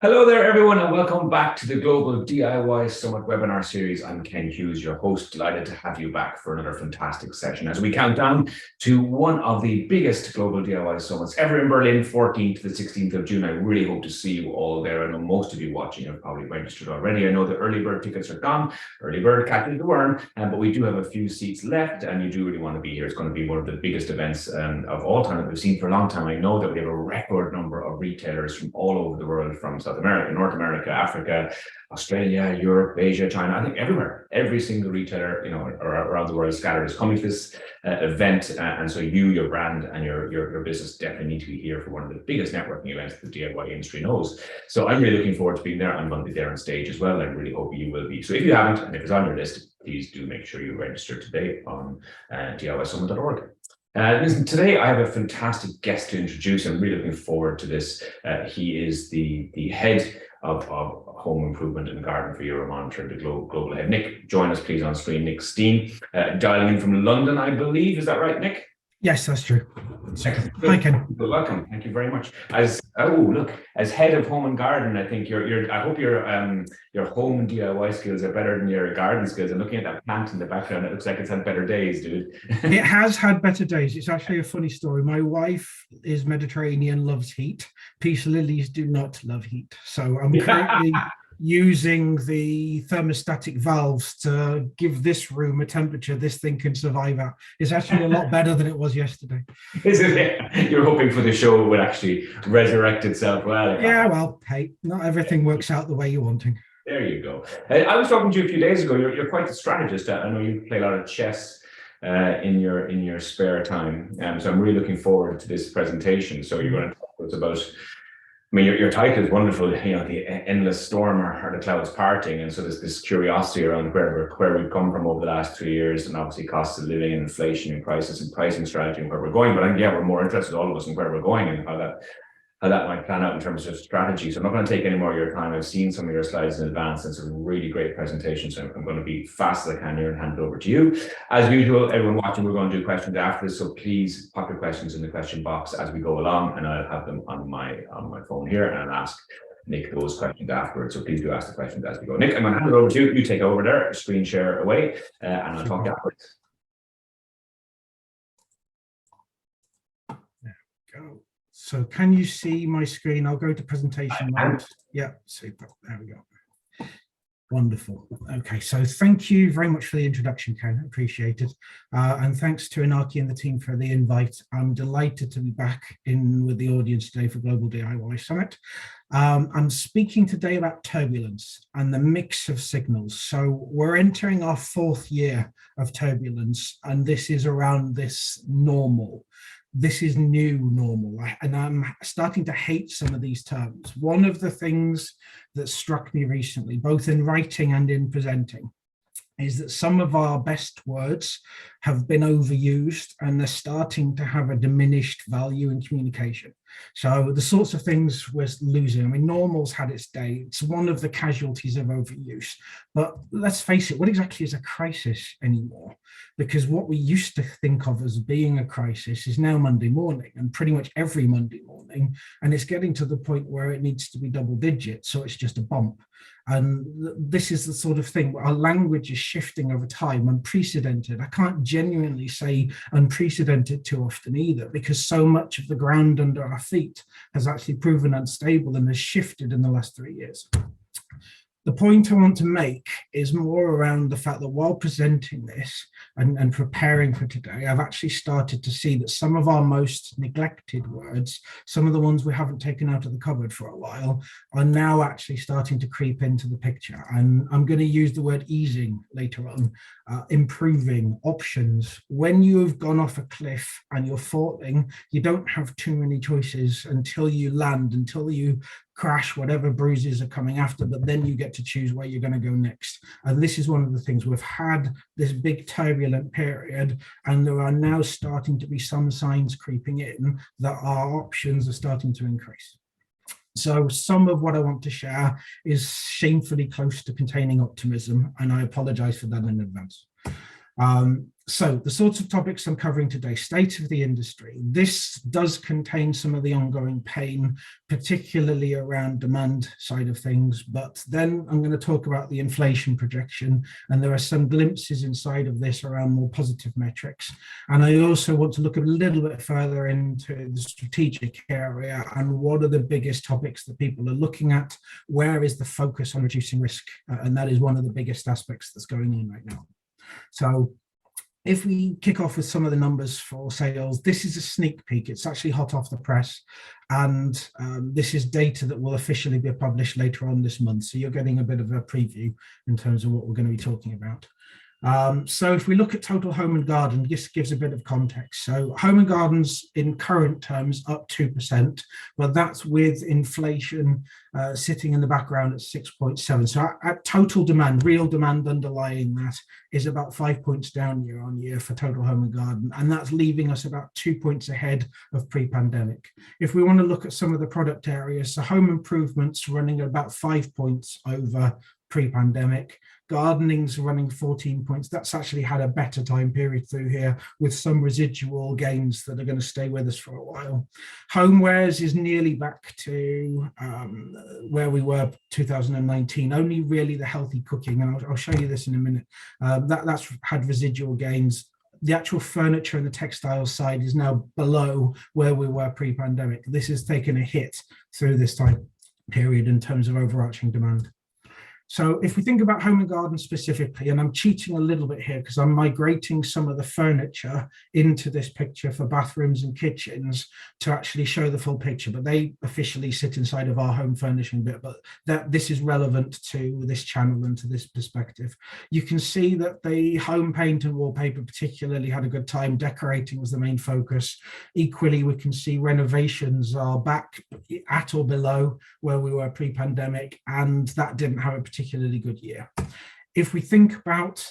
Hello there, everyone, and welcome back to the Global DIY Summit webinar series. I'm Ken Hughes, your host. Delighted to have you back for another fantastic session as we count down to one of the biggest global DIY summits ever in Berlin, 14th to the 16th of June. I really hope to see you all there. I know most of you watching have probably registered already. I know the early bird tickets are gone. Early bird catches the worm, but we do have a few seats left, and you do really want to be here. It's going to be one of the biggest events of all time that we've seen for a long time. I know that we have a record number of retailers from all over the world, from South America, North America, Africa, Australia, Europe, Asia, China. I think everywhere, every single retailer, around the world scattered is coming to this event, and so you, your brand, and your business definitely need to be here for one of the biggest networking events the DIY industry knows. So I'm really looking forward to being there. I'm going to be there on stage as well. I really hope you will be. So if you haven't, and if it's on your list, please do make sure you register today on DIYsummit.org. Listen, today I have a fantastic guest to introduce. I'm really looking forward to this. He is the head of home improvement and garden for Euromonitor, the global head. Nick, join us please on screen. Nick Steen, dialing in from London, I believe. Is that right, Nick? Yes, that's true. Hi, Ken. Welcome. Thank you very much. As head of home and garden, I think I hope your home DIY skills are better than your garden skills. And looking at that plant in the background, it looks like it's had better days, dude. It has had better days. It's actually a funny story. My wife is Mediterranean, loves heat. Peace lilies do not love heat. So I'm currently using the thermostatic valves to give this room a temperature this thing can survive at. It's actually a lot better than it was yesterday. Isn't it? You're hoping for the show would actually resurrect itself well. Yeah, well, hey, not everything works out the way you're wanting. There you go. I was talking to you a few days ago. You're quite the strategist. I know you play a lot of chess in your spare time. So I'm really looking forward to this presentation. So you're going to talk to us about, your title is wonderful, the endless storm or the clouds parting. And so there's this curiosity around where we've come from over the last 3 years, and obviously costs of living and inflation and crisis and pricing strategy and where we're going. But we're more interested, all of us, in where we're going and how that might plan out in terms of strategy. So I'm not going to take any more of your time. I've seen some of your slides in advance. It's a really great presentation. So I'm going to be fast as I can here and hand it over to you. As usual, everyone watching, we're going to do questions after this. So please pop your questions in the question box as we go along, and I'll have them on my phone here, and I'll ask Nick those questions afterwards. So please do ask the questions as we go. Nick, I'm going to hand it over to you. You take over there, screen share away, and I'll talk afterwards. There we go. So can you see my screen? I'll go to presentation mode. Yeah, super. There we go. Wonderful. Okay, so thank you very much for the introduction, Ken. Appreciate it. And thanks to Inaki and the team for the invite. I'm delighted to be back in with the audience today for Global DIY Summit. I'm speaking today about turbulence and the mix of signals. So we're entering our 4th year of turbulence, and this is around this normal. This is new normal, and I'm starting to hate some of these terms. One of the things that struck me recently, both in writing and in presenting, is that some of our best words have been overused and they're starting to have a diminished value in communication. So the sorts of things we're losing. Normal's had its day. It's one of the casualties of overuse. But let's face it, what exactly is a crisis anymore? Because what we used to think of as being a crisis is now Monday morning, and pretty much every Monday morning. And it's getting to the point where it needs to be double digit, so it's just a bump. And this is the sort of thing where our language is shifting over time, unprecedented. I can't genuinely say unprecedented too often either, because so much of the ground under our feet has actually proven unstable and has shifted in the last 3 years. The point I want to make is more around the fact that while presenting this and preparing for today, I've actually started to see that some of our most neglected words, some of the ones we haven't taken out of the cupboard for a while, are now actually starting to creep into the picture. And I'm going to use the word easing later on, improving, options. When you've gone off a cliff and you're falling, you don't have too many choices until you land, until you crash, whatever bruises are coming after, but then you get to choose where you're going to go next. And this is one of the things. We've had this big turbulent period, and there are now starting to be some signs creeping in that our options are starting to increase. So some of what I want to share is shamefully close to containing optimism, and I apologize for that in advance. So the sorts of topics I'm covering today: state of the industry. This does contain some of the ongoing pain, particularly around demand side of things, but then I'm going to talk about the inflation projection, and there are some glimpses inside of this around more positive metrics. And I also want to look a little bit further into the strategic area and what are the biggest topics that people are looking at, where is the focus on reducing risk, and that is one of the biggest aspects that's going on right now. So if we kick off with some of the numbers for sales, this is a sneak peek. It's actually hot off the press. And this is data that will officially be published later on this month. So you're getting a bit of a preview in terms of what we're going to be talking about. So if we look at total home and garden, this gives a bit of context. So home and gardens in current terms up 2%, but that's with inflation sitting in the background at 6.7. So at total demand, real demand underlying that is about 5 points down year on year for total home and garden. And that's leaving us about 2 points ahead of pre-pandemic. If we want to look at some of the product areas, so home improvements running at about 5 points over pre-pandemic. Gardening's running 14 points. That's actually had a better time period through here with some residual gains that are going to stay with us for a while. Homewares is nearly back to where we were 2019, only really the healthy cooking. And I'll show you this in a minute. That's had residual gains. The actual furniture and the textile side is now below where we were pre-pandemic. This has taken a hit through this time period in terms of overarching demand. So if we think about home and garden specifically, and I'm cheating a little bit here because I'm migrating some of the furniture into this picture for bathrooms and kitchens to actually show the full picture, but they officially sit inside of our home furnishing bit, but this is relevant to this channel and to this perspective. You can see that the home paint and wallpaper particularly had a good time. Decorating was the main focus. Equally, we can see renovations are back at or below where we were pre-pandemic, and that didn't have a particularly good year. If we think about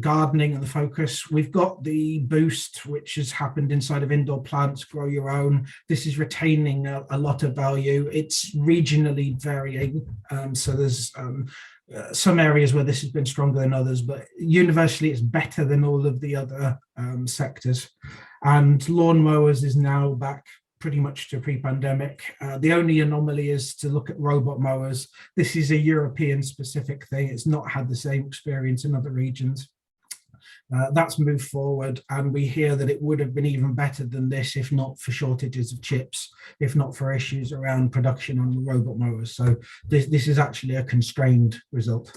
gardening and the focus, we've got the boost, which has happened inside of indoor plants, grow your own. This is retaining a lot of value. It's regionally varying. So there's some areas where this has been stronger than others, but universally it's better than all of the other sectors. And lawnmowers is now back pretty much to pre-pandemic. The only anomaly is to look at robot mowers. This is a European specific thing. It's not had the same experience in other regions. That's moved forward, and we hear that it would have been even better than this if not for shortages of chips, if not for issues around production on robot mowers. So this is actually a constrained result.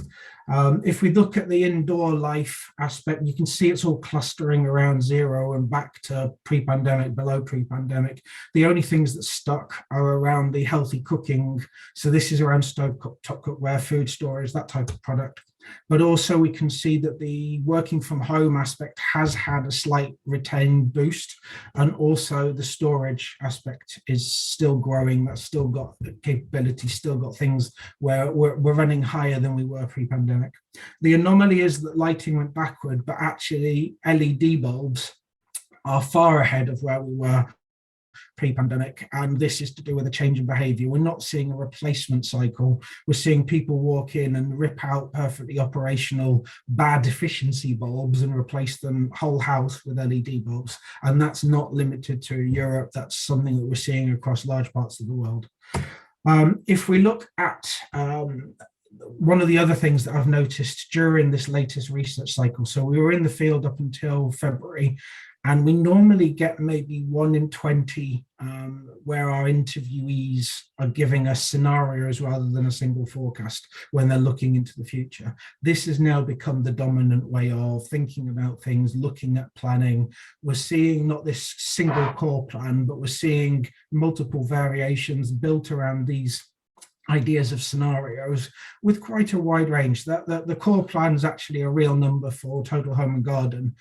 If we look at the indoor life aspect, you can see it's all clustering around zero and back to pre-pandemic, below pre-pandemic. The only things that stuck are around the healthy cooking. So this is around stove top cookware, food storage, that type of product. But also we can see that the working from home aspect has had a slight retained boost, and also the storage aspect is still growing. That's still got the capability, still got things where we're running higher than we were pre-pandemic. The anomaly is that lighting went backward, but actually LED bulbs are far ahead of where we were pre-pandemic, and this is to do with a change in behavior. We're not seeing a replacement cycle. We're seeing people walk in and rip out perfectly operational bad efficiency bulbs and replace them whole house with LED bulbs, and that's not limited to Europe. That's something that we're seeing across large parts of the world. If we look at one of the other things that I've noticed during this latest research cycle, so we were in the field up until February, and we normally get maybe 1 in 20 where our interviewees are giving us scenarios rather than a single forecast when they're looking into the future. This has now become the dominant way of thinking about things, looking at planning. We're seeing not this single core plan, but we're seeing multiple variations built around these ideas of scenarios with quite a wide range. The core plan is actually a real number for total home and garden.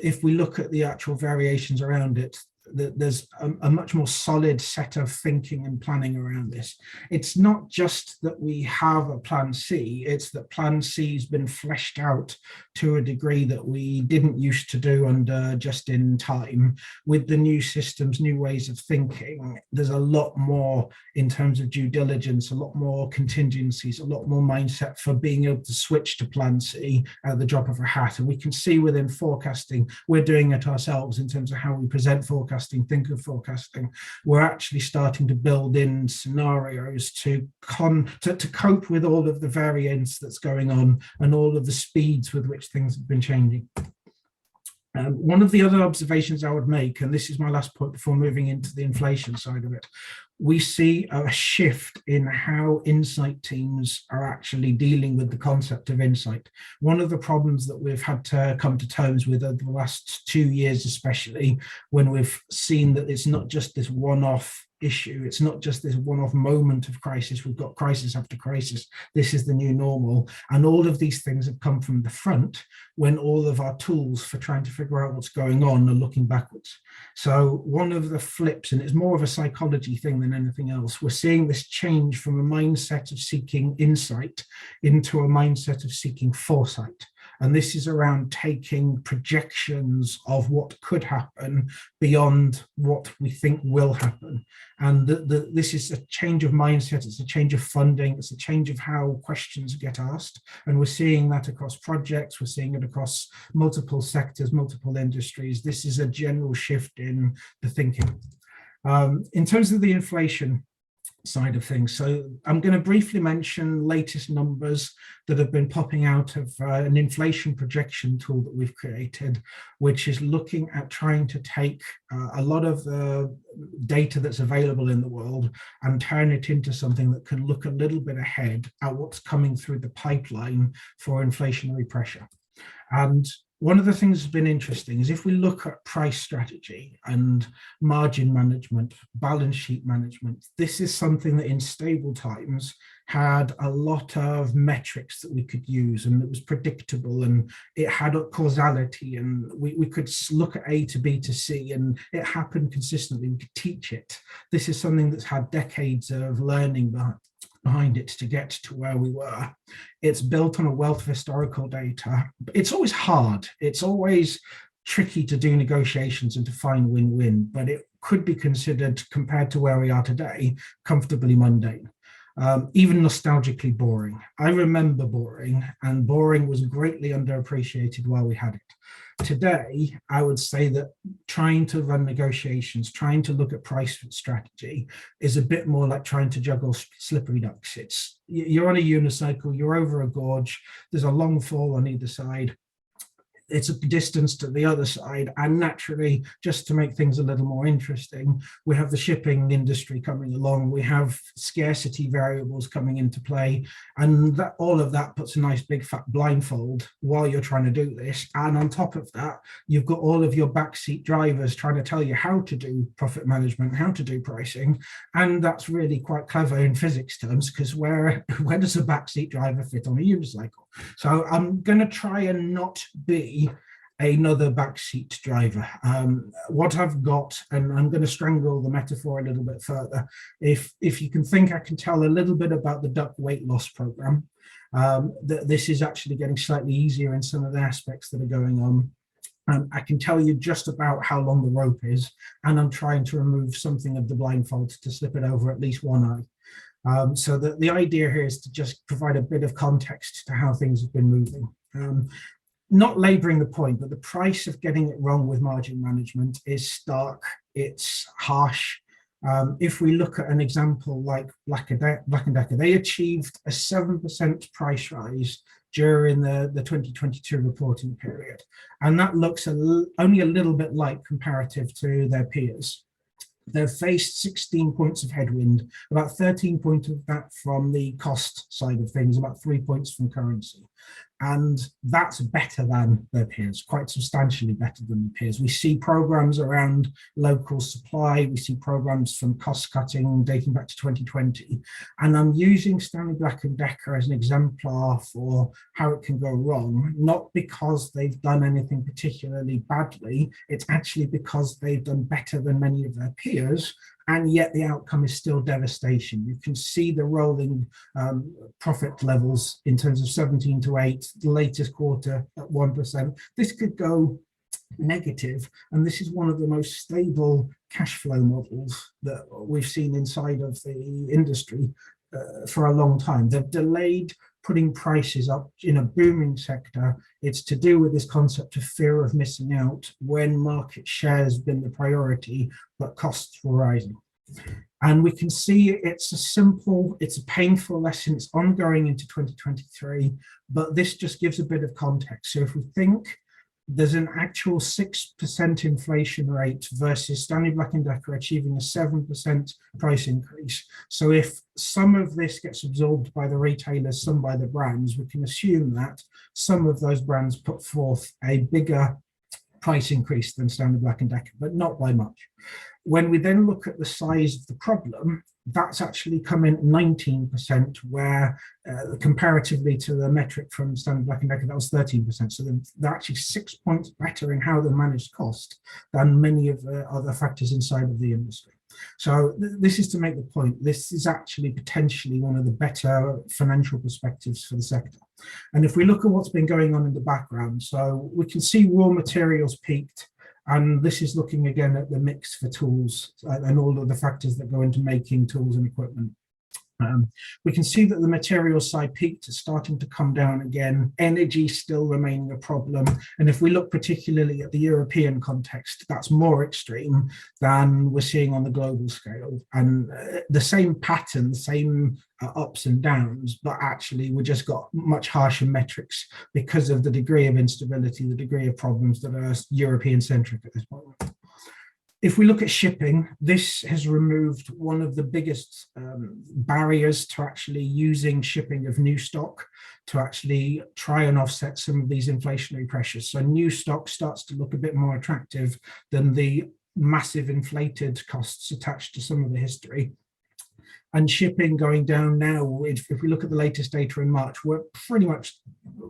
If we look at the actual variations around it, there's a much more solid set of thinking and planning around this. It's not just that we have a plan C, it's that plan C has been fleshed out to a degree that we didn't used to do under just in time. With the new systems, new ways of thinking, there's a lot more in terms of due diligence, a lot more contingencies, a lot more mindset for being able to switch to plan C at the drop of a hat. And we can see within forecasting, we're doing it ourselves in terms of how we present forecasting, think of forecasting. We're actually starting to build in scenarios to cope with all of the variance that's going on and all of the speeds with which things have been changing. One of the other observations I would make, and this is my last point before moving into the inflation side of it, we see a shift in how insight teams are actually dealing with the concept of insight. One of the problems that we've had to come to terms with over the last 2 years, especially when we've seen that it's not just this one-off issue, it's not just this one-off moment of crisis, we've got crisis after crisis, this is the new normal, and all of these things have come from the front when all of our tools for trying to figure out what's going on are looking backwards. So one of the flips, and it's more of a psychology thing than anything else, we're seeing this change from a mindset of seeking insight into a mindset of seeking foresight. And this is around taking projections of what could happen beyond what we think will happen. And this is a change of mindset, it's a change of funding, it's a change of how questions get asked. And we're seeing that across projects, we're seeing it across multiple sectors, multiple industries. This is a general shift in the thinking. In terms of the inflation side of things, so I'm going to briefly mention latest numbers that have been popping out of an inflation projection tool that we've created, which is looking at trying to take a lot of the data that's available in the world and turn it into something that can look a little bit ahead at what's coming through the pipeline for inflationary pressure. And one of the things that's been interesting is if we look at price strategy and margin management, balance sheet management, this is something that in stable times had a lot of metrics that we could use, and it was predictable and it had a causality, and we could look at A to B to C and it happened consistently, we could teach it. This is something that's had decades of learning behind it to get to where we were. It's built on a wealth of historical data. It's always hard. It's always tricky to do negotiations and to find win-win, but it could be considered, compared to where we are today, comfortably mundane. Even nostalgically boring. I remember boring, and boring was greatly underappreciated while we had it. Today, I would say that trying to run negotiations, trying to look at price strategy is a bit more like trying to juggle slippery ducks. You're on a unicycle, you're over a gorge, there's a long fall on either side. It's a distance to the other side, and naturally, just to make things a little more interesting, we have the shipping industry coming along, we have scarcity variables coming into play, and that all of that puts a nice big fat blindfold while you're trying to do this. And on top of that, you've got all of your backseat drivers trying to tell you how to do profit management, how to do pricing, and that's really quite clever in physics terms, because where does a backseat driver fit on a unicycle? So I'm going to try and not be another backseat driver. What I've got, and I'm going to strangle the metaphor a little bit further, if you can think, I can tell a little bit about the duck weight loss program. This is actually getting slightly easier in some of the aspects that are going on. I can tell you just about how long the rope is, and I'm trying to remove something of the blindfold to slip it over at least one eye. So the idea here is to just provide a bit of context to how things have been moving. Not laboring the point, but the price of getting it wrong with margin management is stark, it's harsh. If we look at an example like Black & Decker, they achieved a 7% price rise during the 2022 reporting period. And that looks only a little bit light comparative to their peers. They've faced 16 points of headwind, about 13 points of that from the cost side of things, about 3 points from currency. And that's better than their peers, quite substantially better than the peers. We see programs around local supply, we see programs from cost cutting dating back to 2020. And I'm using Stanley Black & Decker as an exemplar for how it can go wrong, not because they've done anything particularly badly, it's actually because they've done better than many of their peers, and yet the outcome is still devastation. You can see the rolling profit levels in terms of 17 to 8, the latest quarter at 1%. This could go negative, and this is one of the most stable cash flow models that we've seen inside of the industry for a long time. They've delayed putting prices up in a booming sector. It's to do with this concept of fear of missing out when market share has been the priority, but costs were rising. And we can see it's a painful lesson. It's ongoing into 2023, but this just gives a bit of context. So if we think there's an actual 6% inflation rate versus Stanley Black & Decker achieving a 7% price increase. So if some of this gets absorbed by the retailers, some by the brands, we can assume that some of those brands put forth a bigger price increase than Stanley Black & Decker, but not by much. When we then look at the size of the problem, that's actually come in 19%, where comparatively to the metric from Stanley Black & Decker, that was 13%. So they're actually 6 points better in how they managed cost than many of the other factors inside of the industry. So this is to make the point, this is actually potentially one of the better financial perspectives for the sector. And if we look at what's been going on in the background, so we can see raw materials peaked. And this is looking again at the mix for tools and all of the factors that go into making tools and equipment. We can see that the materials side peaked, is starting to come down again. Energy still remaining a problem. And if we look particularly at the European context, that's more extreme than we're seeing on the global scale. And the same pattern, the same ups and downs, but actually we just got much harsher metrics because of the degree of instability, the degree of problems that are European centric at this point. If we look at shipping, this has removed one of the biggest barriers to actually using shipping of new stock to actually try and offset some of these inflationary pressures. So new stock starts to look a bit more attractive than the massive inflated costs attached to some of the history. And shipping going down now, if we look at the latest data in March, we're pretty much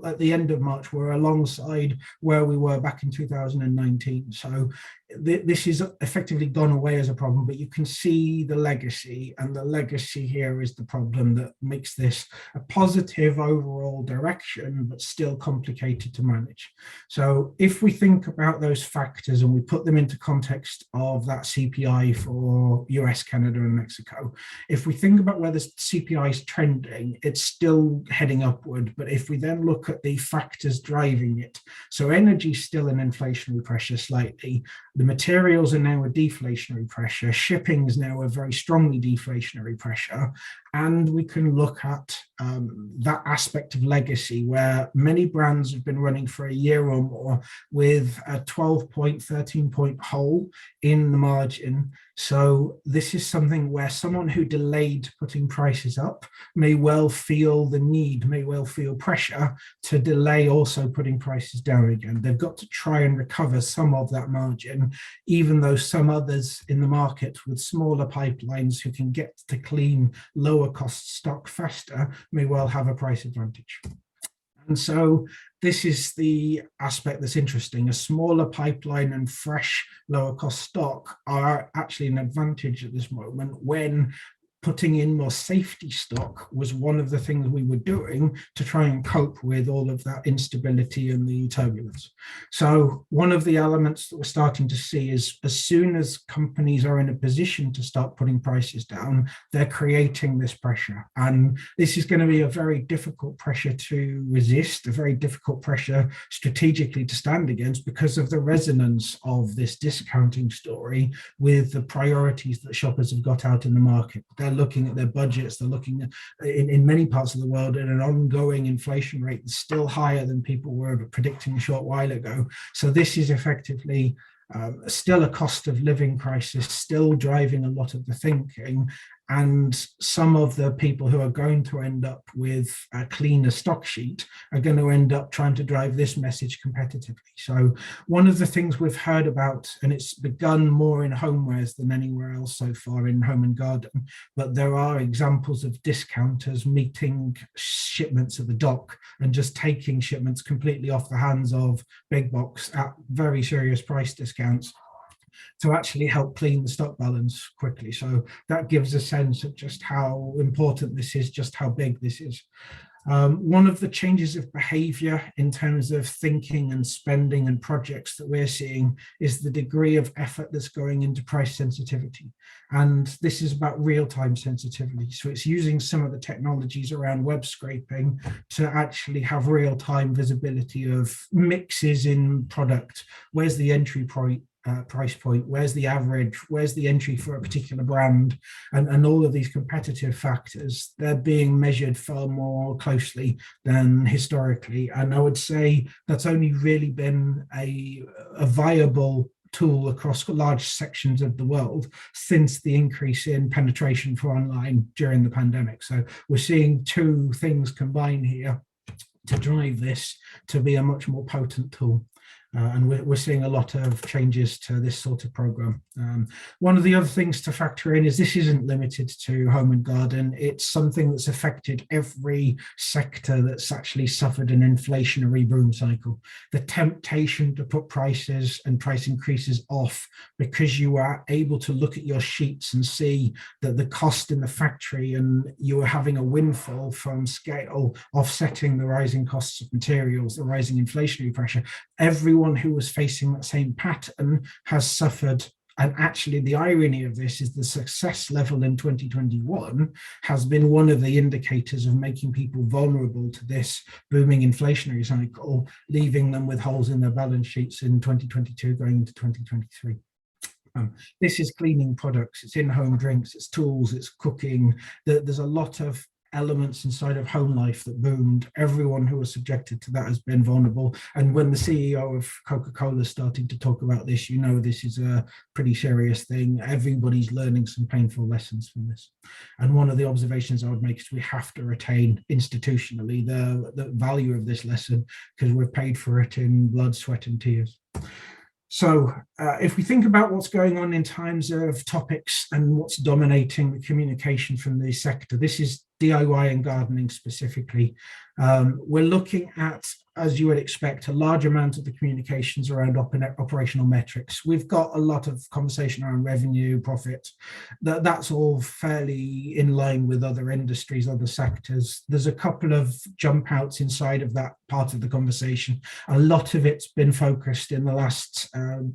at the end of March, we're alongside where we were back in 2019. So this is effectively gone away as a problem, but you can see the legacy, and the legacy here is the problem that makes this a positive overall direction, but still complicated to manage. So if we think about those factors and we put them into context of that CPI for US, Canada, and Mexico, if we think about where the CPI is trending, it's still heading upward. But if we then look at the factors driving it, so energy is still an inflationary pressure slightly, the materials are now a deflationary pressure, shipping is now a very strongly deflationary pressure, and we can look at that aspect of legacy where many brands have been running for a year or more with a 12-point, 13-point hole in the margin. So this is something where someone who delayed putting prices up may well feel the need, may well feel pressure to delay also putting prices down again. They've got to try and recover some of that margin, even though some others in the market with smaller pipelines who can get to clean, lower cost stock faster may well have a price advantage. And so this is the aspect that's interesting. A smaller pipeline and fresh, lower cost stock are actually an advantage at this moment when putting in more safety stock was one of the things we were doing to try and cope with all of that instability and the turbulence. So one of the elements that we're starting to see is as soon as companies are in a position to start putting prices down, they're creating this pressure. And this is going to be a very difficult pressure to resist, a very difficult pressure strategically to stand against because of the resonance of this discounting story with the priorities that shoppers have got out in the market. They're looking at their budgets, they're looking at, in many parts of the world, at an ongoing inflation rate that's still higher than people were predicting a short while ago. So this is effectively still a cost of living crisis, still driving a lot of the thinking. and some of the people who are going to end up with a cleaner stock sheet are going to end up trying to drive this message competitively. So one of the things we've heard about, and it's begun more in homewares than anywhere else so far in home and garden, but there are examples of discounters meeting shipments at the dock and just taking shipments completely off the hands of big box at very serious price discounts to actually help clean the stock balance quickly. So that gives a sense of just how important this is, just how big this is. One of the changes of behavior in terms of thinking and spending and projects that we're seeing is the degree of effort that's going into price sensitivity. And this is about real-time sensitivity. So it's using some of the technologies around web scraping to actually have real-time visibility of mixes in product. Where's the entry price point, where's the average, where's the entry for a particular brand, and all of these competitive factors, they're being measured far more closely than historically. And I would say that's only really been a viable tool across large sections of the world since the increase in penetration for online during the pandemic. So we're seeing two things combine here to drive this to be a much more potent tool. And we're seeing a lot of changes to this sort of program. One of the other things to factor in is this isn't limited to home and garden. It's something that's affected every sector that's actually suffered an inflationary boom cycle. The temptation to put prices and price increases off because you are able to look at your sheets and see that the cost in the factory and you are having a windfall from scale offsetting the rising costs of materials, the rising inflationary pressure. Everyone who was facing that same pattern has suffered. And actually, the irony of this is the success level in 2021 has been one of the indicators of making people vulnerable to this booming inflationary cycle, leaving them with holes in their balance sheets in 2022 going into 2023. This is cleaning products, it's in-home drinks, it's tools, it's cooking. There's a lot of elements inside of home life that boomed. Everyone who was subjected to that has been vulnerable. And when the CEO of Coca-Cola started to talk about this, you know this is a pretty serious thing. Everybody's learning some painful lessons from this. And one of the observations I would make is we have to retain institutionally the value of this lesson because we've paid for it in blood, sweat, and tears. So if we think about what's going on in terms of topics and what's dominating the communication from the sector, this is DIY and gardening specifically. We're looking at, as you would expect, a large amount of the communications around operational metrics. We've got a lot of conversation around revenue, profit. That's all fairly in line with other industries, other sectors. There's a couple of jump outs inside of that part of the conversation. A lot of it's been focused in the last,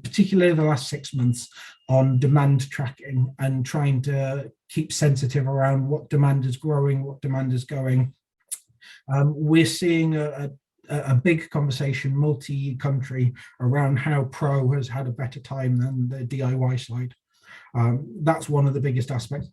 particularly the last 6 months, on demand tracking and trying to keep sensitive around what demand is growing, what demand is going. We're seeing a big conversation multi-country around how Pro has had a better time than the DIY side. That's one of the biggest aspects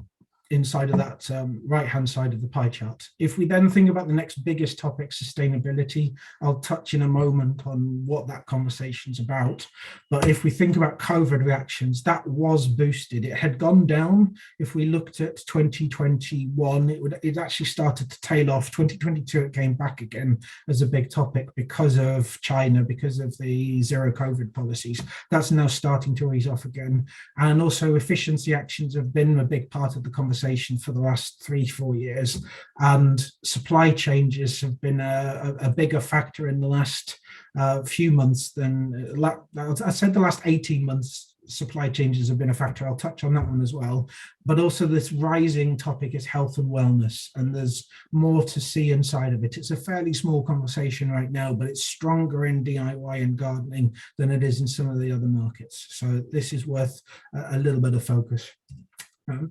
inside of that right-hand side of the pie chart. If we then think about the next biggest topic, sustainability, I'll touch in a moment on what that conversation's about. But if we think about COVID reactions, that was boosted. It had gone down. If we looked at 2021, it actually started to tail off. 2022, it came back again as a big topic because of China, because of the zero COVID policies. That's now starting to ease off again. And also efficiency actions have been a big part of the conversation for the last 3-4 years, and supply changes have been a bigger factor in the last few months than I said the last 18 months. Supply changes have been a factor. I'll touch on that one as well. But also this rising topic is health and wellness, and there's more to see inside of it. It's a fairly small conversation right now, but it's stronger in DIY and gardening than it is in some of the other markets. So this is worth a little bit of focus.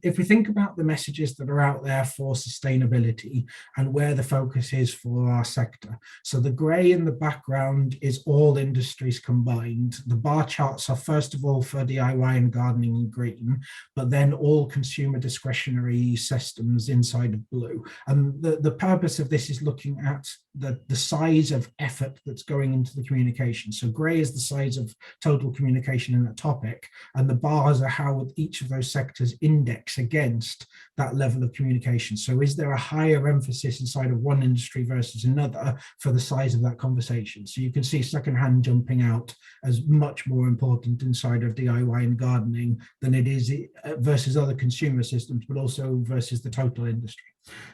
If we think about the messages that are out there for sustainability and where the focus is for our sector, so the grey in the background is all industries combined. The bar charts are first of all for DIY and gardening in green, but then all consumer discretionary systems inside of blue. And the purpose of this is looking at the size of effort that's going into the communication. So grey is the size of total communication in a topic, and the bars are how each of those sectors individually index against that level of communication. So is there a higher emphasis inside of one industry versus another for the size of that conversation? So you can see secondhand jumping out as much more important inside of DIY and gardening than it is versus other consumer systems, but also versus the total industry.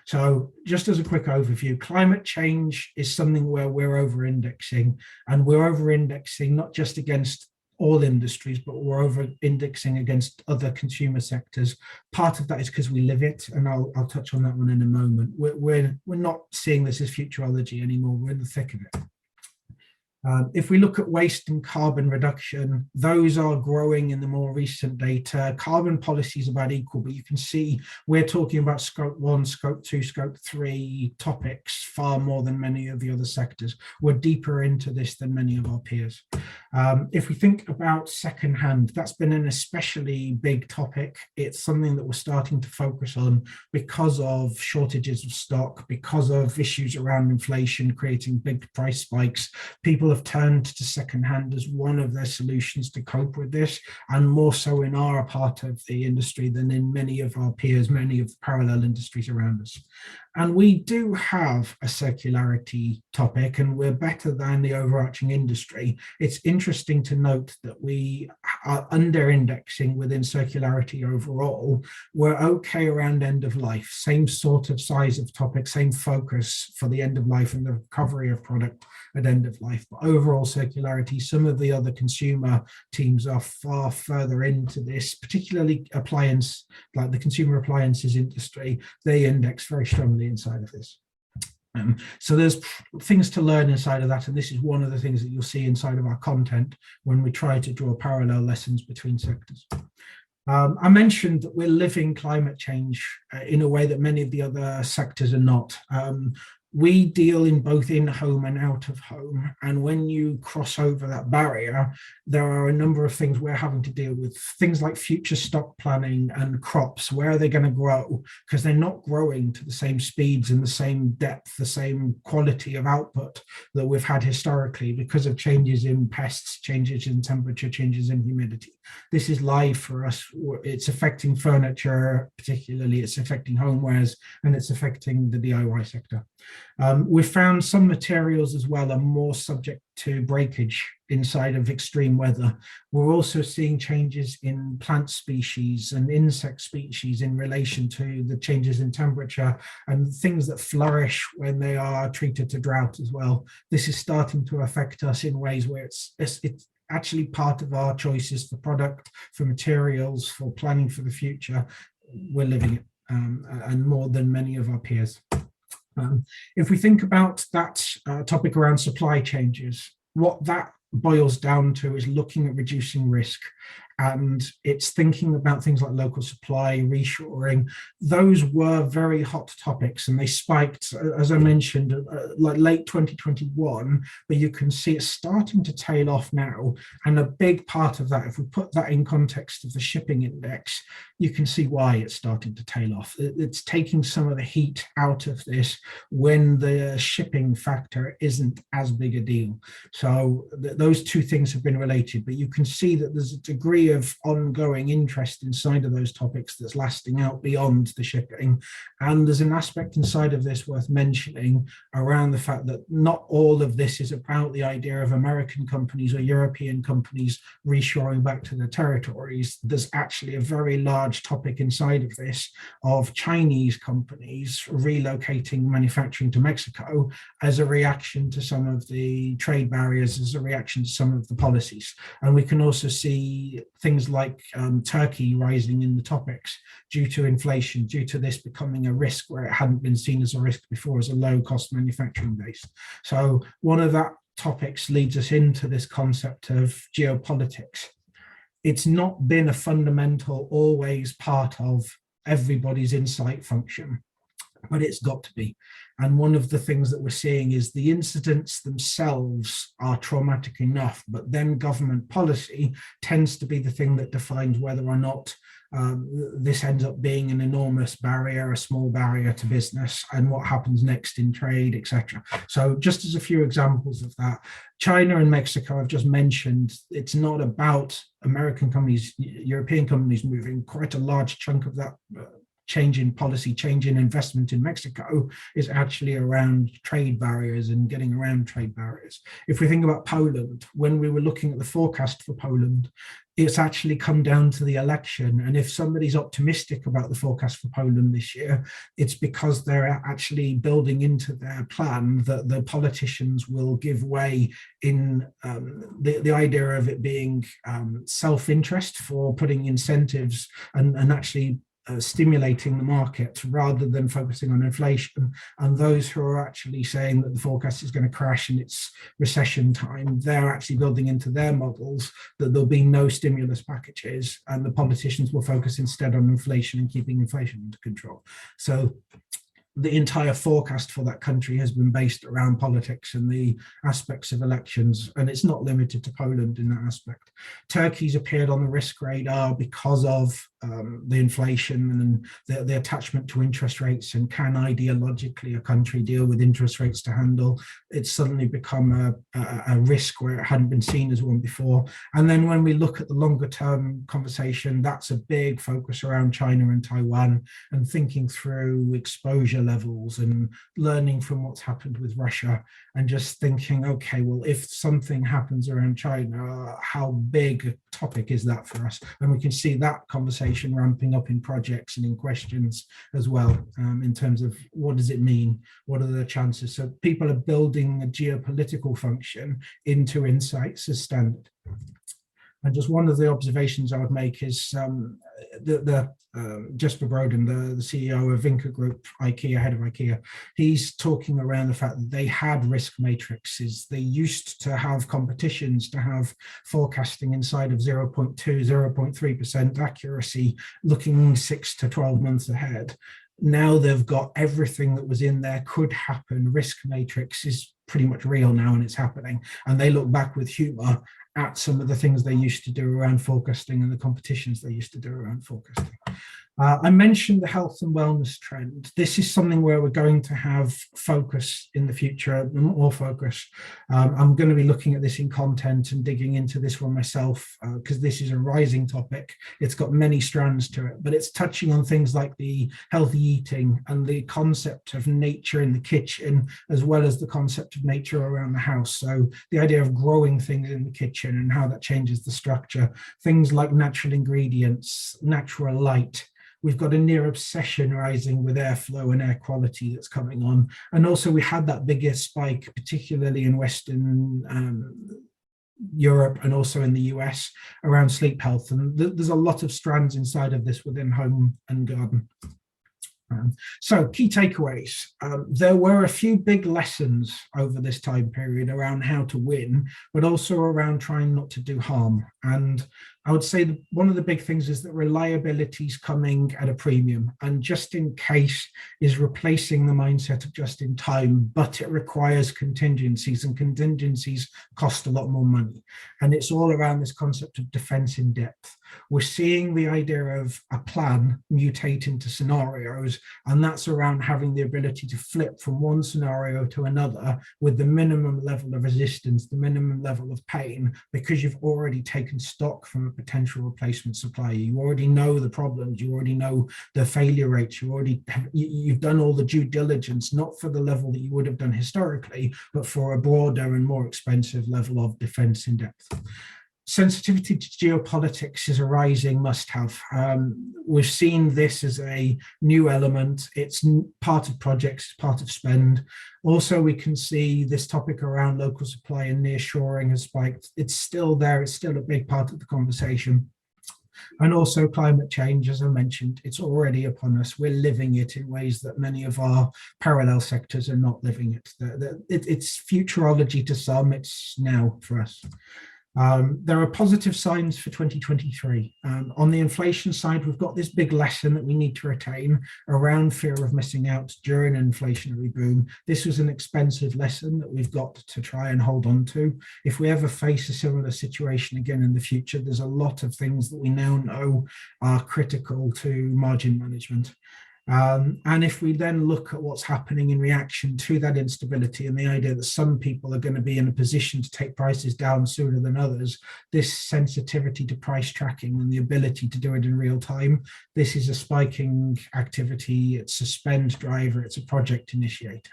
So just as a quick overview, climate change is something where we're over-indexing, and we're over-indexing not just against all industries, but we're over-indexing against other consumer sectors. Part of that is because we live it, and I'll touch on that one in a moment. We're not seeing this as futurology anymore. We're in the thick of it. If we look at waste and carbon reduction, those are growing in the more recent data. Carbon policy is about equal, but you can see we're talking about scope 1, scope 2, scope 3 topics far more than many of the other sectors. We're deeper into this than many of our peers. If we think about secondhand, that's been an especially big topic. It's something that we're starting to focus on because of shortages of stock, because of issues around inflation creating big price spikes. People have turned to secondhand as one of their solutions to cope with this, and more so in our part of the industry than in many of our peers, many of the parallel industries around us. And we do have a circularity topic, and we're better than the overarching industry. It's interesting to note that we are under indexing within circularity overall. We're okay around end of life, same sort of size of topic, same focus for the end of life and the recovery of product at end of life. But overall circularity, some of the other consumer teams are far further into this, particularly appliance, like the consumer appliances industry. They index very strongly inside of this. So there's things to learn inside of that, and this is one of the things that you'll see inside of our content when we try to draw parallel lessons between sectors. I mentioned that we're living climate change in a way that many of the other sectors are not. We deal in both in-home and out of home. And when you cross over that barrier, there are a number of things we're having to deal with. Things like future stock planning and crops. Where are they going to grow? Because they're not growing to the same speeds and the same depth, the same quality of output that we've had historically because of changes in pests, changes in temperature, changes in humidity. This is live for us. It's affecting furniture, particularly. It's affecting homewares, and it's affecting the DIY sector. We've found some materials as well are more subject to breakage inside of extreme weather. We're also seeing changes in plant species and insect species in relation to the changes in temperature and things that flourish when they are treated to drought as well. This is starting to affect us in ways where it's actually part of our choices for product, for materials, for planning for the future. We're living it, and more than many of our peers. If we think about that topic around supply changes, what that boils down to is looking at reducing risk, and it's thinking about things like local supply, reshoring. Those were very hot topics, and they spiked, as I mentioned, like late 2021, but you can see it's starting to tail off now. And a big part of that, if we put that in context of the shipping index, you can see why it's starting to tail off. It's taking some of the heat out of this when the shipping factor isn't as big a deal. So those two things have been related, but you can see that there's a degree of ongoing interest inside of those topics that's lasting out beyond the shipping. And there's an aspect inside of this worth mentioning around the fact that not all of this is about the idea of American companies or European companies reshoring back to their territories. There's actually a very large topic inside of this of Chinese companies relocating manufacturing to Mexico as a reaction to some of the trade barriers, as a reaction to some of the policies. And we can also see things like Turkey rising in the topics due to inflation, due to this becoming a risk where it hadn't been seen as a risk before, as a low-cost manufacturing base. So one of that topics leads us into this concept of geopolitics. It's not been a fundamental, always part of everybody's insight function. but it's got to be. And one of the things that we're seeing is the incidents themselves are traumatic enough, but then government policy tends to be the thing that defines whether or not this ends up being an enormous barrier, a small barrier to business, and what happens next in trade, etc. So just as a few examples of that, China and Mexico, I've just mentioned, it's not about American companies, European companies moving. Quite a large chunk of that change in policy, change in investment in Mexico is actually around trade barriers and getting around trade barriers. If we think about Poland, when we were looking at the forecast for Poland, it's actually come down to the election. And if somebody's optimistic about the forecast for Poland this year, it's because they're actually building into their plan that the politicians will give way in the idea of it being self-interest for putting incentives and actually stimulating the market rather than focusing on inflation. And those who are actually saying that the forecast is going to crash in its recession time, they're actually building into their models that there'll be no stimulus packages, and the politicians will focus instead on inflation and keeping inflation under control. So the entire forecast for that country has been based around politics and the aspects of elections, and it's not limited to Poland in that aspect. Turkey's appeared on the risk radar because of the inflation and the attachment to interest rates, and can ideologically a country deal with interest rates to handle? It's suddenly become a risk where it hadn't been seen as one before. And then when we look at the longer term conversation, that's a big focus around China and Taiwan, and thinking through exposure levels and learning from what's happened with Russia, and just thinking, okay, well, if something happens around China, how big a topic is that for us? And we can see that conversation ramping up in projects and in questions as well, in terms of what does it mean? What are the chances? So people are building a geopolitical function into insights as standard. And just one of the observations I would make is Jesper Broden, the CEO of Vinca Group, IKEA, head of IKEA, he's talking around the fact that they had risk matrices. They used to have competitions to have forecasting inside of 0.2, 0.3% accuracy, looking 6 to 12 months ahead. Now they've got everything that was in there could happen. Risk matrix is pretty much real now, and it's happening. And they look back with humor at some of the things they used to do around forecasting and the competitions they used to do around forecasting. I mentioned the health and wellness trend. This is something where we're going to have focus in the future, more focus. I'm going to be looking at this in content and digging into this one myself, because this is a rising topic. It's got many strands to it, but it's touching on things like the healthy eating and the concept of nature in the kitchen, as well as the concept of nature around the house. So the idea of growing things in the kitchen and how that changes the structure. Things like natural ingredients, natural light. We've got a near obsession rising with airflow and air quality that's coming on. And also we had that bigger spike, particularly in Western Europe and also in the US, around sleep health. And there's a lot of strands inside of this within home and garden. So key takeaways. There were a few big lessons over this time period around how to win, but also around trying not to do harm. And I would say that one of the big things is that reliability is coming at a premium, and just in case is replacing the mindset of just in time, but it requires contingencies, and contingencies cost a lot more money. And it's all around this concept of defense in depth. We're seeing the idea of a plan mutate into scenarios, and that's around having the ability to flip from one scenario to another with the minimum level of resistance, the minimum level of pain, because you've already taken stock from a potential replacement supplier. You already know the problems, you already know the failure rates, you've done all the due diligence, not for the level that you would have done historically, but for a broader and more expensive level of defense in depth. Sensitivity to geopolitics is a rising must-have. We've seen this as a new element. It's part of projects, part of spend. Also, we can see this topic around local supply and nearshoring has spiked. It's still there. It's still a big part of the conversation. And also climate change, as I mentioned, it's already upon us. We're living it in ways that many of our parallel sectors are not living it. It's futurology to some, it's now for us. There are positive signs for 2023. On the inflation side, we've got this big lesson that we need to retain around fear of missing out during an inflationary boom. This was an expensive lesson that we've got to try and hold on to. If we ever face a similar situation again in the future, there's a lot of things that we now know are critical to margin management. And if we then look at what's happening in reaction to that instability and the idea that some people are going to be in a position to take prices down sooner than others, this sensitivity to price tracking and the ability to do it in real time, this is a spiking activity, it's a spend driver, it's a project initiator.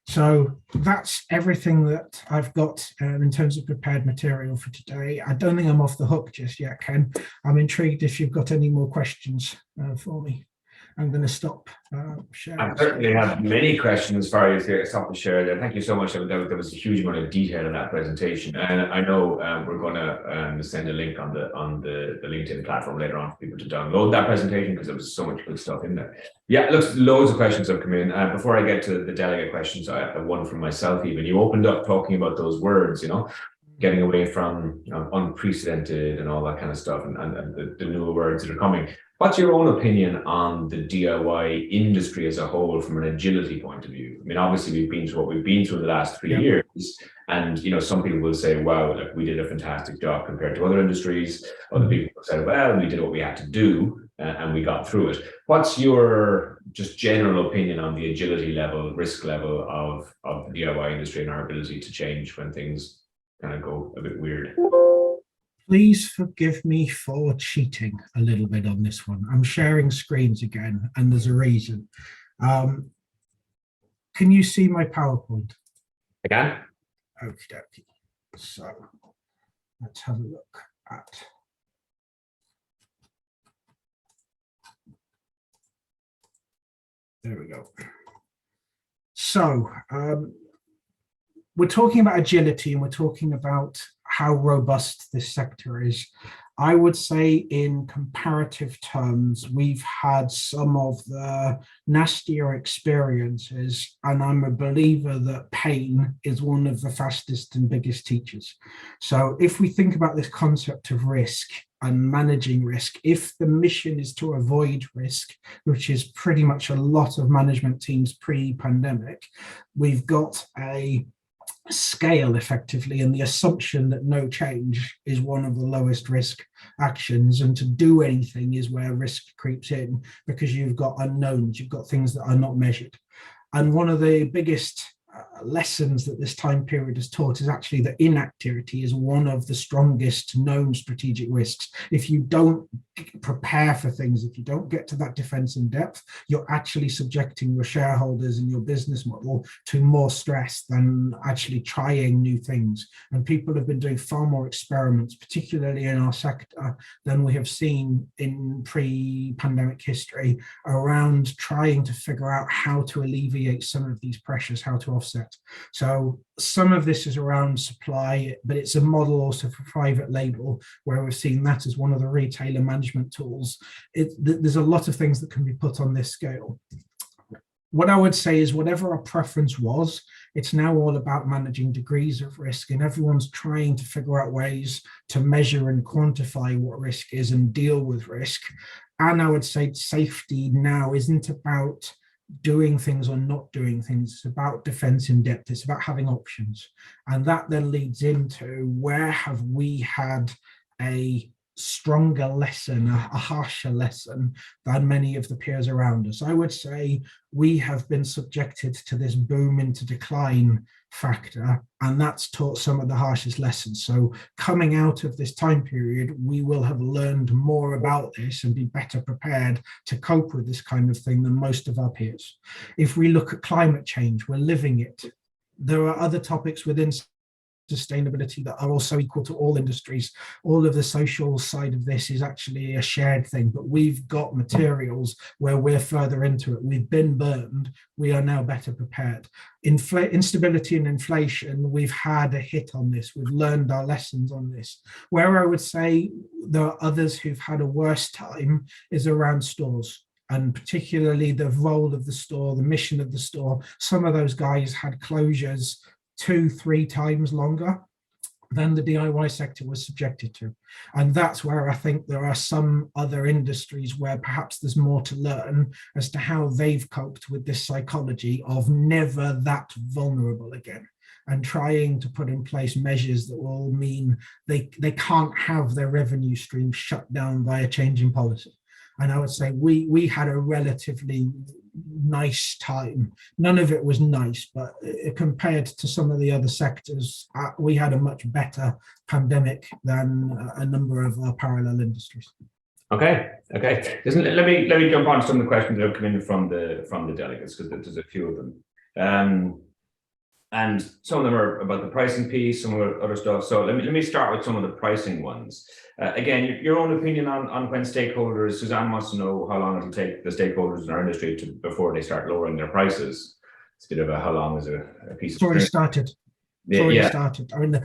So that's everything that I've got in terms of prepared material for today. I don't think I'm off the hook just yet, Ken. I'm intrigued if you've got any more questions for me. I'm going to stop sharing. I certainly have many questions as far as stop the share there. Thank you so much. There was a huge amount of detail in that presentation, and I know we're going to send a link on the LinkedIn platform later on for people to download that presentation because there was so much good stuff in there. Yeah, looks loads of questions have come in. Before I get to the delegate questions, I have one from myself. Even you opened up talking about those words, getting away from unprecedented and all that kind of stuff, and the newer words that are coming. What's your own opinion on the DIY industry as a whole from an agility point of view? I mean, obviously we've been through what we've been through in the last 3 years, and some people will say, "Wow, like we did a fantastic job compared to other industries." Other people said, "Well, we did what we had to do, and we got through it." What's your just general opinion on the agility level, risk level of the DIY industry and our ability to change when things kind of go a bit weird? Please forgive me for cheating a little bit on this one. I'm sharing screens again, and there's a reason. Can you see my PowerPoint? I can. Okie dokie. So let's have a look at. There we go. So we're talking about agility, and we're talking about how robust this sector is. I would say in comparative terms, we've had some of the nastier experiences, and I'm a believer that pain is one of the fastest and biggest teachers. So if we think about this concept of risk and managing risk, if the mission is to avoid risk, which is pretty much a lot of management teams pre-pandemic, we've got a scale effectively, and the assumption that no change is one of the lowest risk actions, and to do anything is where risk creeps in because you've got unknowns, you've got things that are not measured. And one of the biggest lessons that this time period has taught is actually that inactivity is one of the strongest known strategic risks. If you don't prepare for things, if you don't get to that defense in depth, you're actually subjecting your shareholders and your business model to more stress than actually trying new things. And people have been doing far more experiments, particularly in our sector, than we have seen in pre-pandemic history around trying to figure out how to alleviate some of these pressures, how to offset. So some of this is around supply, but it's a model also for private label, where we're seeing that as one of the retailer management tools. There's a lot of things that can be put on this scale. What I would say is whatever our preference was, it's now all about managing degrees of risk, and everyone's trying to figure out ways to measure and quantify what risk is and deal with risk. And I would say safety now isn't about doing things or not doing things. It's about defense in depth. It's about having options. And that then leads into where have we had a stronger lesson, a harsher lesson than many of the peers around us. I would say we have been subjected to this boom into decline factor, and that's taught some of the harshest lessons. So coming out of this time period, we will have learned more about this and be better prepared to cope with this kind of thing than most of our peers. If we look at climate change, we're living it. There are other topics within sustainability that are also equal to all industries. All of the social side of this is actually a shared thing, but we've got materials where we're further into it. We've been burned. We are now better prepared. Instability and inflation, we've had a hit on this. We've learned our lessons on this. Where I would say there are others who've had a worse time is around stores, and particularly the role of the store, the mission of the store. Some of those guys had closures 2-3 times longer. than the DIY sector was subjected to. And that's where I think there are some other industries where perhaps there's more to learn as to how they've coped with this psychology of never that vulnerable again, and trying to put in place measures that will mean they can't have their revenue stream shut down by a change in policy. And I would say we had a relatively nice time. None of it was nice, but compared to some of the other sectors, we had a much better pandemic than a number of our parallel industries. Okay. Let me jump on to some of the questions that have come in from the delegates, because there's a few of them. And some of them are about the pricing piece, some of the other stuff. So let me start with some of the pricing ones. Again, your own opinion on when stakeholders. Suzanne wants to know how long it'll take the stakeholders in our industry before they start lowering their prices. It's a bit of a how long is a piece of. Already started. It's already started. I mean,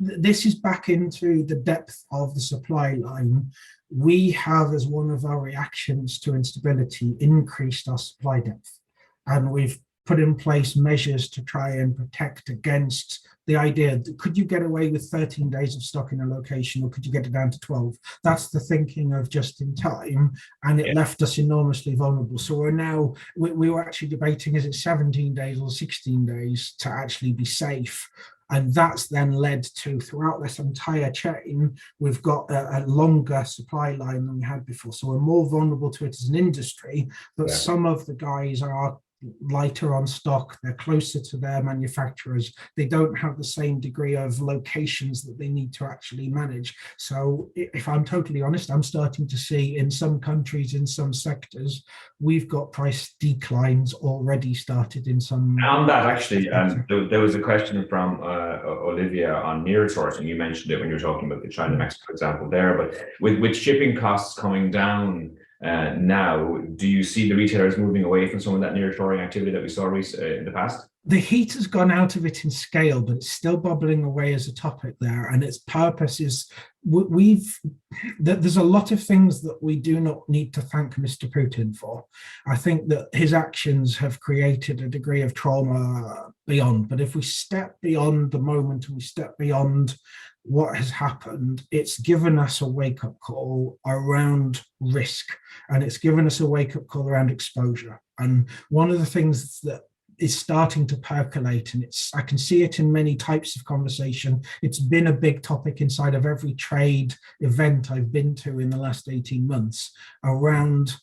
this is back into the depth of the supply line. We have, as one of our reactions to instability, increased our supply depth, and we've put in place measures to try and protect against the idea that could you get away with 13 days of stock in a location, or could you get it down to 12? That's the thinking of just in time, and it left us enormously vulnerable. So we were actually debating, is it 17 days or 16 days to actually be safe? And that's then led to, throughout this entire chain, we've got a longer supply line than we had before. So we're more vulnerable to it as an industry, but some of the guys are lighter on stock, they're closer to their manufacturers, they don't have the same degree of locations that they need to actually manage. So if I'm totally honest, I'm starting to see in some countries, in some sectors, we've got price declines already started in some. On that, actually, there was a question from Olivia on near sourcing. You mentioned it when you were talking about the China-Mexico example there, but with shipping costs coming down now, do you see the retailers moving away from some of that nearshoring activity that we saw in the past? The heat has gone out of it in scale, but it's still bubbling away as a topic there. And its purpose is there's a lot of things that we do not need to thank Mr. Putin for. I think that his actions have created a degree of trauma beyond. But if we step beyond the moment and we step beyond what has happened, it's given us a wake-up call around risk, and it's given us a wake-up call around exposure. And one of the things that is starting to percolate, and I can see it in many types of conversation. It's been a big topic inside of every trade event I've been to in the last 18 months around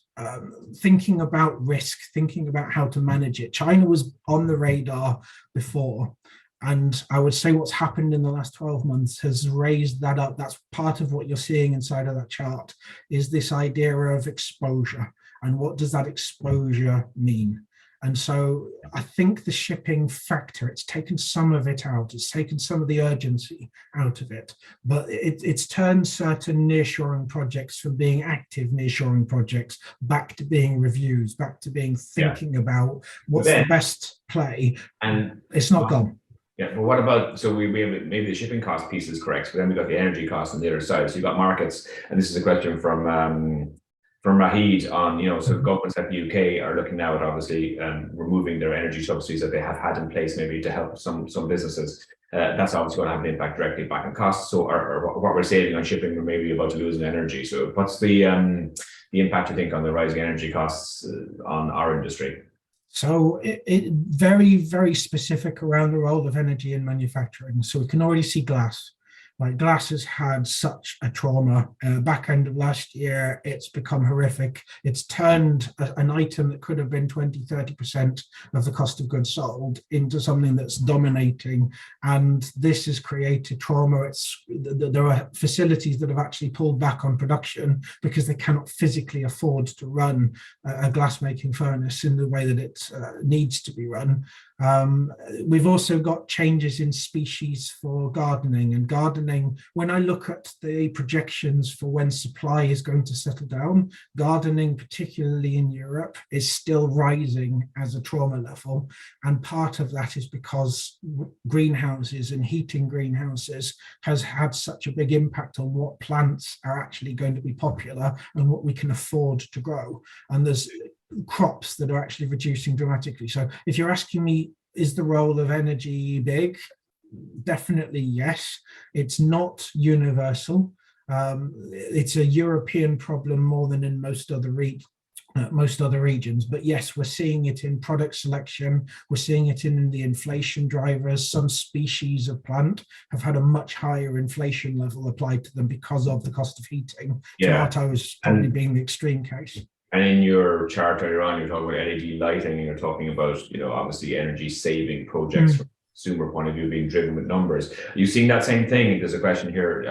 thinking about risk, thinking about how to manage it. China was on the radar before, and I would say what's happened in the last 12 months has raised that up. That's part of what you're seeing inside of that chart, is this idea of exposure. And what does that exposure mean? And so I think the shipping factor, it's taken some of it out. It's taken some of the urgency out of it, but it's turned certain nearshoring projects from being active nearshoring projects back to being reviews, back to being thinking about what's the best play. And it's not gone. Yeah, but what about, so we have maybe the shipping cost piece is correct, but then we got the energy cost on the other side. So you've got markets, and this is a question from Rahid on, so governments like the UK are looking now at obviously removing their energy subsidies that they have had in place, maybe to help some businesses. That's obviously going to have an impact directly back on costs. So or what we're saving on shipping, we're maybe about to lose in energy. So what's the impact, you think, on the rising energy costs on our industry? So it very, very specific around the role of energy in manufacturing. So we can already see glass. Like glass has had such a trauma. Back end of last year, it's become horrific. It's turned an item that could have been 20, 30% of the cost of goods sold into something that's dominating. And this has created trauma. There are facilities that have actually pulled back on production because they cannot physically afford to run a glass-making furnace in the way that it needs to be run. We've also got changes in species for gardening, and gardening, when I look at the projections for when supply is going to settle down, gardening, particularly in Europe, is still rising as a trauma level. And part of that is because greenhouses and heating greenhouses has had such a big impact on what plants are actually going to be popular and what we can afford to grow. And there's crops that are actually reducing dramatically. So if you're asking me, is the role of energy big? definitely yes. It's not universal. It's a European problem more than in most other regions. But yes, we're seeing it in product selection. We're seeing it in the inflation drivers. Some species of plant have had a much higher inflation level applied to them because of the cost of heating. Yeah. Tomatoes probably being the extreme case. And in your chart earlier on, you're talking about LED lighting, and you're talking about, you know, obviously energy saving projects from a consumer point of view being driven with numbers. You've seen that same thing. There's a question here.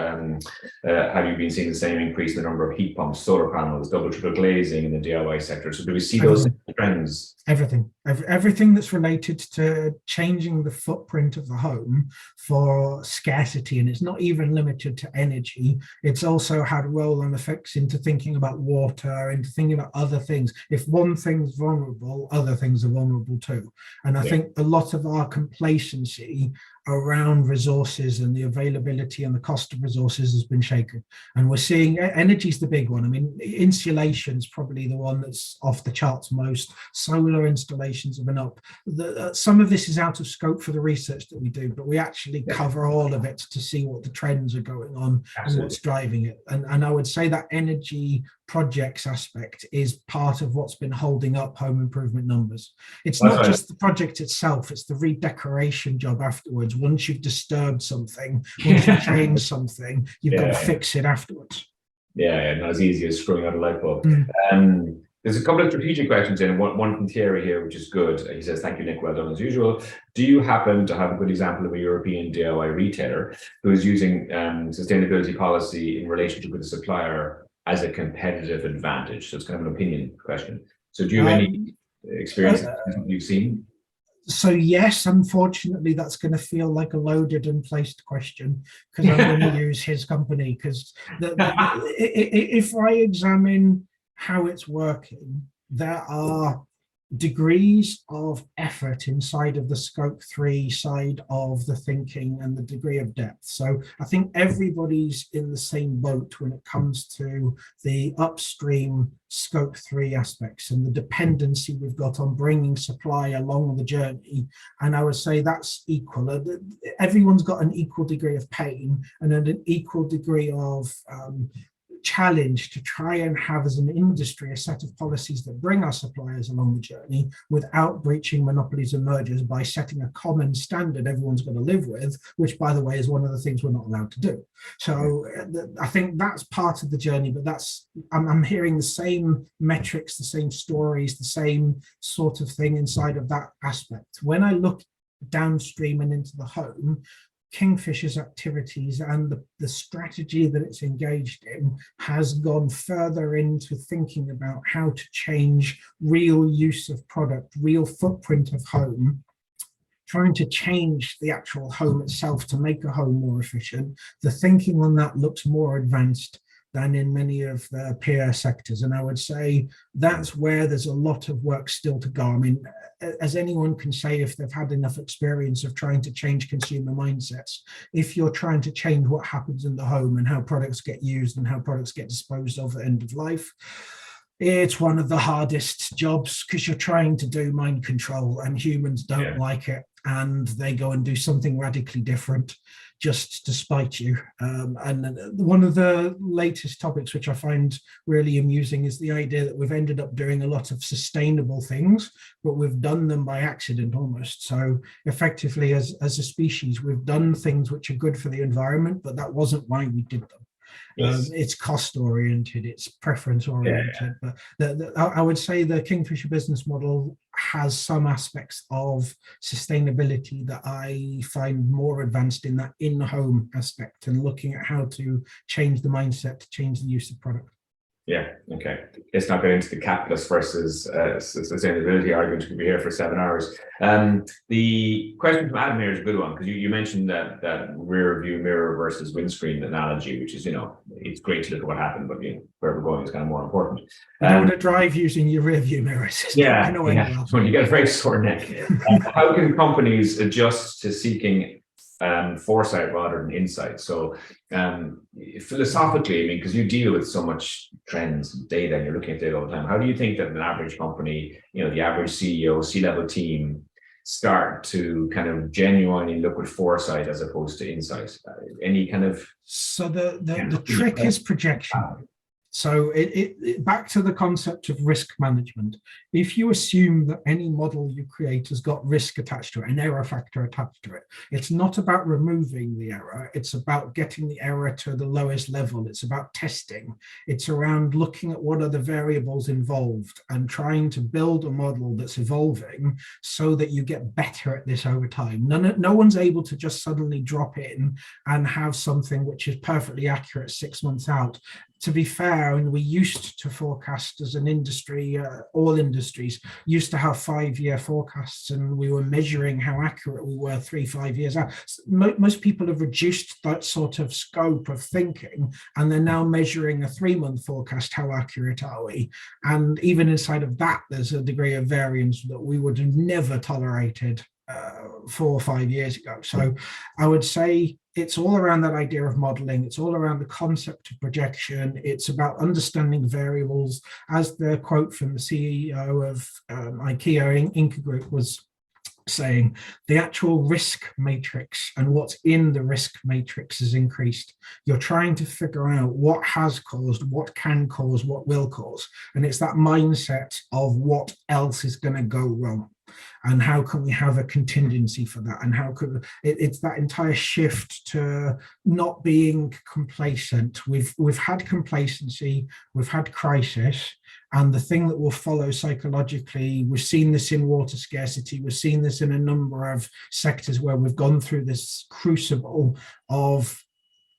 Have you been seeing the same increase in the number of heat pumps, solar panels, double, triple glazing in the DIY sector? So do we see those trends? Everything that's related to changing the footprint of the home for scarcity, and it's not even limited to energy. It's also had roll-on effects into thinking about water, into thinking about other things. If one thing's vulnerable, other things are vulnerable too. And I think a lot of our complacency around resources and the availability and the cost of resources has been shaken. And we're seeing energy's the big one. I mean, insulation's probably the one that's off the charts most. Solar installations have been up. Some of this is out of scope for the research that we do, but we actually cover all of it to see what the trends are going on and what's driving it. And I would say that energy projects aspect is part of what's been holding up home improvement numbers. It's not just the project itself, it's the redecoration job afterwards. Once you've disturbed something, once you've changed something, you've got to fix it afterwards. Yeah, not as easy as screwing out a light bulb. There's a couple of strategic questions in, one from Thierry here, which is good. He says, thank you, Nick, well done as usual. Do you happen to have a good example of a European DIY retailer who is using sustainability policy in relationship with the supplier as a competitive advantage? So it's kind of an opinion question. So do you have any experience you've seen? So yes, unfortunately, that's going to feel like a loaded and placed question because I'm going to use his company. Because if I examine how it's working, there are degrees of effort inside of the scope 3 side of the thinking and the degree of depth. So I think everybody's in the same boat when it comes to the upstream scope 3 aspects and the dependency we've got on bringing supply along the journey. And I would say that's equal. Everyone's got an equal degree of pain and an equal degree of challenge to try and have as an industry a set of policies that bring our suppliers along the journey without breaching monopolies and mergers by setting a common standard everyone's going to live with, which by the way is one of the things we're not allowed to do. So I think that's part of the journey, but I'm hearing the same metrics, the same stories, the same sort of thing inside of that aspect. When I look downstream and into the home, Kingfisher's activities and the strategy that it's engaged in has gone further into thinking about how to change real use of product, real footprint of home, trying to change the actual home itself to make a home more efficient. The thinking on that looks more advanced than in many of the peer sectors. And I would say that's where there's a lot of work still to go. I mean, as anyone can say, if they've had enough experience of trying to change consumer mindsets, if you're trying to change what happens in the home and how products get used and how products get disposed of at the end of life, it's one of the hardest jobs because you're trying to do mind control and humans don't like it. And they go and do something radically different just to spite you. And one of the latest topics, which I find really amusing, is the idea that we've ended up doing a lot of sustainable things, but we've done them by accident almost. So effectively, as a species, we've done things which are good for the environment, but that wasn't why we did them. It's cost oriented, it's preference oriented, but I would say the Kingfisher business model has some aspects of sustainability that I find more advanced in that in-home aspect and looking at how to change the mindset, to change the use of product. Yeah, okay. Let's not get into the capitalist versus sustainability argument. We could be here for 7 hours. The question from Adam here is a good one, because you mentioned that rear view mirror versus windscreen analogy, which is, it's great to look at what happened, but where we're going is kind of more important. You don't want to drive using your rear view mirrors. I know when you get a very sore neck. How can companies adjust to seeking foresight rather than insight? So philosophically, because you deal with so much trends, data, and you're looking at data all the time, how do you think that an average company, the average CEO, C-level team start to kind of genuinely look with foresight as opposed to insight? Any kind of... So the trick is projection. So back to the concept of risk management. If you assume that any model you create has got risk attached to it, an error factor attached to it, it's not about removing the error. It's about getting the error to the lowest level. It's about testing. It's around looking at what are the variables involved and trying to build a model that's evolving so that you get better at this over time. No one's able to just suddenly drop in and have something which is perfectly accurate 6 months out. To be fair, and we used to forecast as an industry, all industries used to have 5-year forecasts, and we were measuring how accurate we were 3-5 years out. Most people have reduced that sort of scope of thinking, and they're now measuring a 3-month forecast. How accurate are we? And even inside of that, there's a degree of variance that we would have never tolerated 4 or 5 years ago. So I would say it's all around that idea of modeling. It's all around the concept of projection. It's about understanding variables. As the quote from the CEO of IKEA Inca Group was saying, the actual risk matrix and what's in the risk matrix has increased. You're trying to figure out what has caused, what can cause, what will cause. And it's that mindset of what else is going to go wrong. And how can we have a contingency for that? And how could it's that entire shift to not being complacent. We've had complacency, we've had crisis, and the thing that will follow psychologically, we've seen this in water scarcity, we've seen this in a number of sectors where we've gone through this crucible of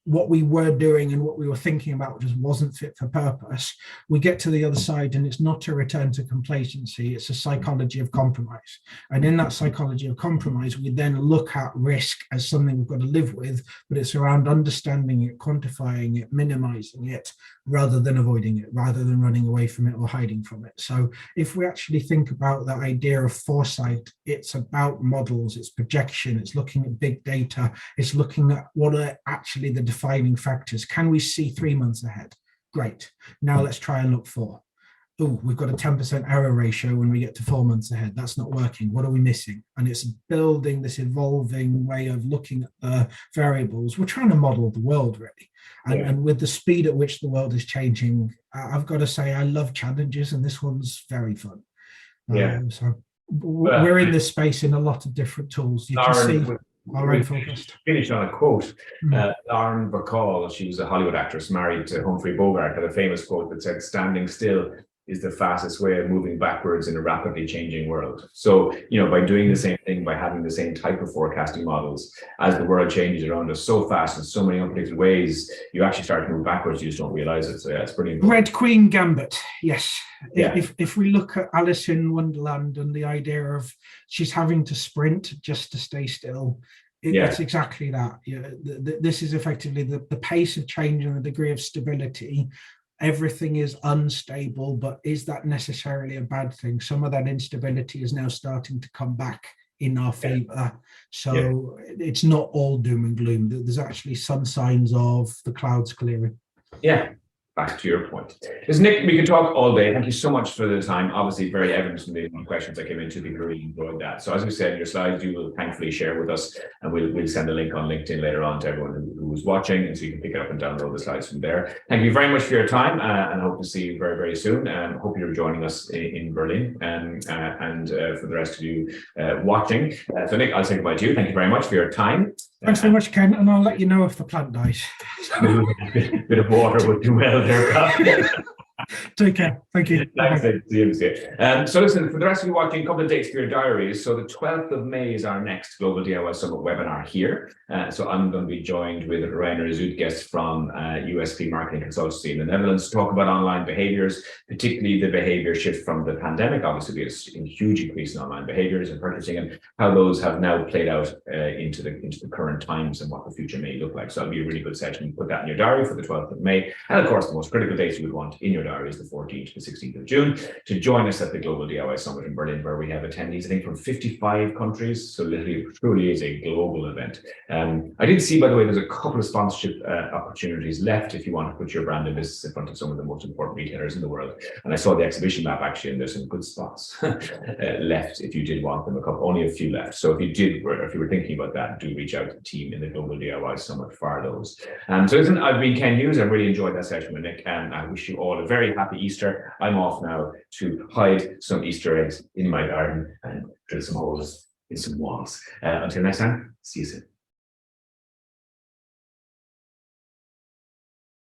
what we were doing and what we were thinking about just wasn't fit for purpose. We get to the other side and it's not a return to complacency, it's a psychology of compromise. And in that psychology of compromise, we then look at risk as something we've got to live with, but it's around understanding it, quantifying it, minimizing it, rather than avoiding it, rather than running away from it or hiding from it. So if we actually think about that idea of foresight, it's about models, it's projection, it's looking at big data, it's looking at what are actually the defining factors. Can we see 3 months ahead? Great. Now let's try and look 4. Oh, we've got a 10% error ratio when we get to 4 months ahead. That's not working. What are we missing? And it's building this evolving way of looking at the variables. We're trying to model the world, really. And with the speed at which the world is changing, I've got to say, I love challenges, and this one's very fun. So we're in this space in a lot of different tools. You can see our own focused. Finish on a quote. Lauren Bacall, she was a Hollywood actress married to Humphrey Bogart, had a famous quote that said, "Standing still is the fastest way of moving backwards in a rapidly changing world." So, by doing the same thing, by having the same type of forecasting models, as the world changes around us so fast in so many unpredictable ways, you actually start to move backwards. You just don't realize it. So, yeah, it's pretty important. Red Queen Gambit. Yes. Yeah. If we look at Alice in Wonderland and the idea of she's having to sprint just to stay still, it's exactly that. This is effectively the pace of change and the degree of stability. Everything is unstable, but is that necessarily a bad thing? Some of that instability is now starting to come back in our favor. So it's not all doom and gloom. There's actually some signs of the clouds clearing. Yeah. Back to your point. Listen, Nick, we could talk all day. Thank you so much for the time. Obviously, very evident from the questions I came into. People really enjoyed that. So as we said, your slides you will thankfully share with us, and we'll send a link on LinkedIn later on to everyone who was watching, and so you can pick it up and download the slides from there. Thank you very much for your time, and I hope to see you very, very soon. Hope you're joining us in Berlin, and for the rest of you watching. So Nick, I'll say goodbye to you. Thank you very much for your time. Thanks very much, Ken, and I'll let you know if the plant dies. A bit of water would do well there. Take care. Thank you. Thanks. So listen, for the rest of you watching, a couple of dates for your diaries. So the 12th of May is our next Global DIY Summit webinar here. So I'm going to be joined with Reiner Zoetges from USP Marketing Consultancy in the Netherlands to talk about online behaviors, particularly the behavior shift from the pandemic. Obviously, we have a huge increase in online behaviors and purchasing, and how those have now played out into the current times and what the future may look like. So it'll be a really good session. Put that in your diary for the 12th of May. And of course, the most critical dates you would want in your diary Diaries, the 14th to the 16th of June, to join us at the Global DIY Summit in Berlin, where we have attendees, I think, from 55 countries. So literally, it truly is a global event. I did see, by the way, there's a couple of sponsorship opportunities left if you want to put your brand and business in front of some of the most important retailers in the world. And I saw the exhibition map actually, and there's some good spots left if you did want them. Only a few left. So if you were thinking about that, do reach out to the team in the Global DIY Summit for those. So listen, I've been Ken Hughes. I really enjoyed that session with Nick, and I wish you all a very happy Easter. I'm off now to hide some Easter eggs in my garden and drill some holes in some walls. Until next time, see you soon.